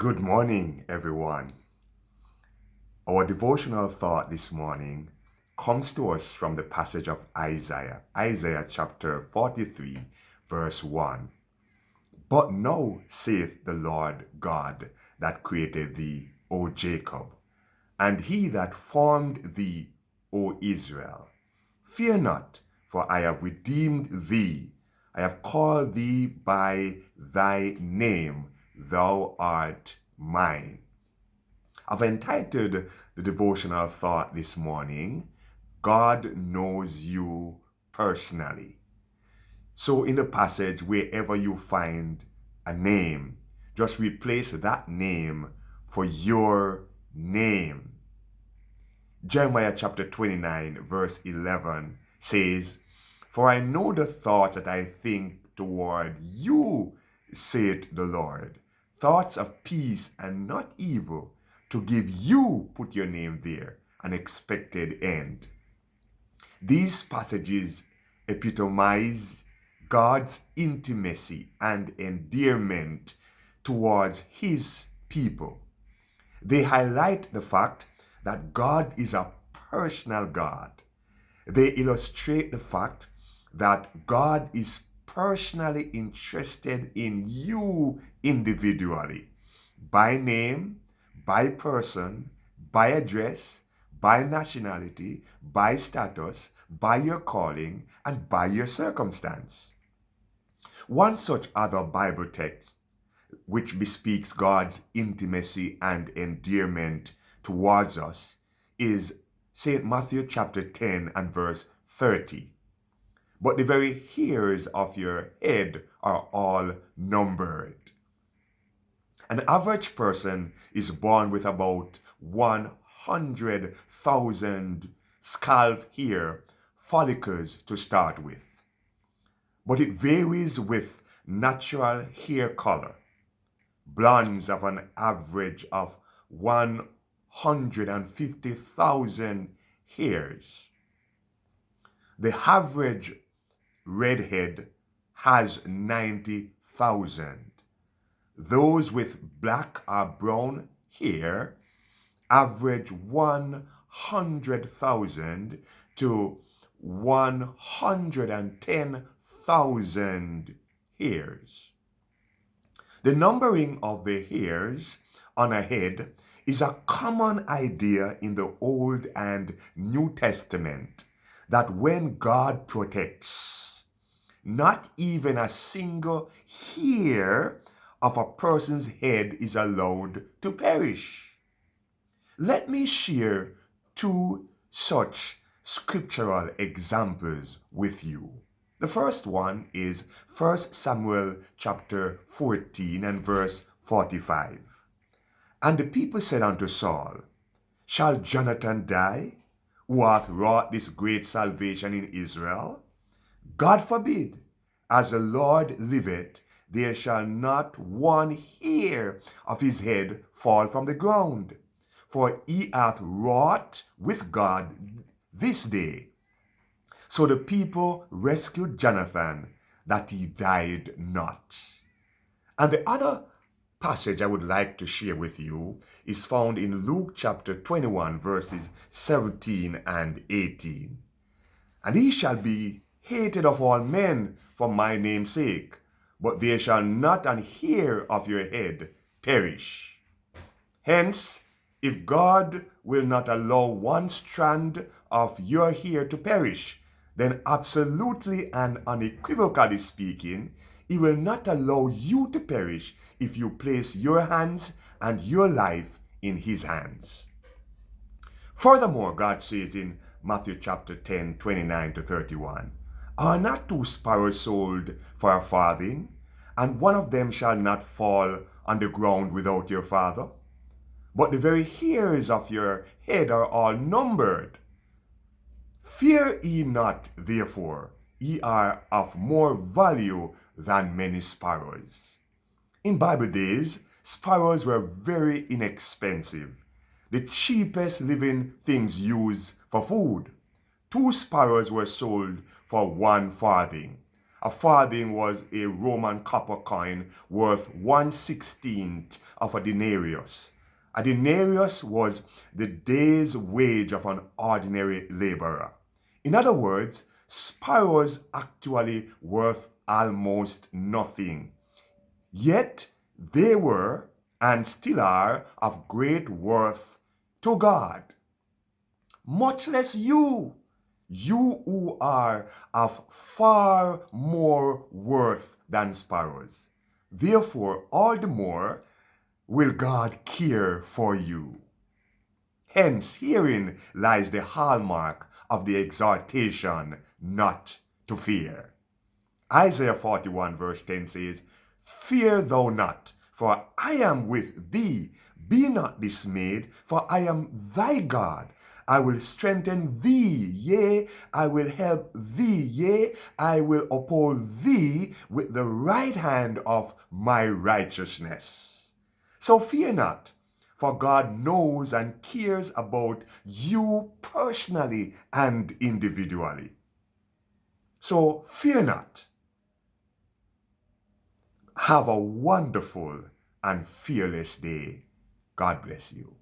Good morning, everyone. Our devotional thought this morning comes to us from the passage of Isaiah chapter 43, verse 1. But now saith the Lord God that created thee, O Jacob, and he that formed thee, O Israel. Fear not, for I have redeemed thee. I have called thee by thy name. Thou art mine. I've entitled the devotional thought this morning, God Knows You Personally. So in the passage, wherever you find a name, just replace that name for your name. Jeremiah chapter 29, verse 11 says, For I know the thoughts that I think toward you, saith the Lord, thoughts of peace and not evil, to give you, put your name there, an expected end. These passages epitomize God's intimacy and endearment towards his people. They highlight the fact that God is a personal God. They illustrate the fact that God is personally interested in you individually, by name, by person, by address, by nationality, by status, by your calling, and by your circumstance. One such other Bible text which bespeaks God's intimacy and endearment towards us is St. Matthew chapter 10 and verse 30. But the very hairs of your head are all numbered. An average person is born with about 100,000 scalp hair follicles to start with. But it varies with natural hair color. Blondes have an average of 150,000 hairs. The average redhead has 90,000. Those with black or brown hair average 100,000 to 110,000 hairs. The numbering of the hairs on a head is a common idea in the Old and New Testament that when God protects, not even a single hair of a person's head is allowed to perish. Let me share two such scriptural examples with you. The first one is 1 Samuel chapter 14 and verse 45. And the people said unto Saul, Shall Jonathan die, who hath wrought this great salvation in Israel? God forbid, as the Lord liveth, there shall not one hair of his head fall from the ground. For he hath wrought with God this day. So the people rescued Jonathan, that he died not. And the other passage I would like to share with you is found in Luke chapter 21, verses 17 and 18. And he shall be hated of all men for my name's sake, but there shall not an hair of your head perish. Hence, if God will not allow one strand of your hair to perish, then absolutely and unequivocally speaking, he will not allow you to perish if you place your hands and your life in his hands. Furthermore, God says in Matthew chapter 10, 29 to 31, Are not two sparrows sold for a farthing, and one of them shall not fall on the ground without your Father? But the very hairs of your head are all numbered. Fear ye not, therefore, ye are of more value than many sparrows. In Bible days, sparrows were very inexpensive, the cheapest living things used for food. 2 sparrows were sold for 1 farthing, A farthing was a Roman copper coin worth 1/16 of a denarius. A denarius was the day's wage of an ordinary laborer. In other words, sparrows actually worth almost nothing. Yet they were and still are of great worth to God. Much less you who are of far more worth than sparrows. Therefore, all the more will God care for you. Hence, herein lies the hallmark of the exhortation not to fear. Isaiah 41 verse 10 says, "Fear thou not, for I am with thee. Be not dismayed, for I am thy God. I will strengthen thee, yea, I will help thee, yea, I will uphold thee with the right hand of my righteousness." So fear not, for God knows and cares about you personally and individually. So fear not. Have a wonderful and fearless day. God bless you.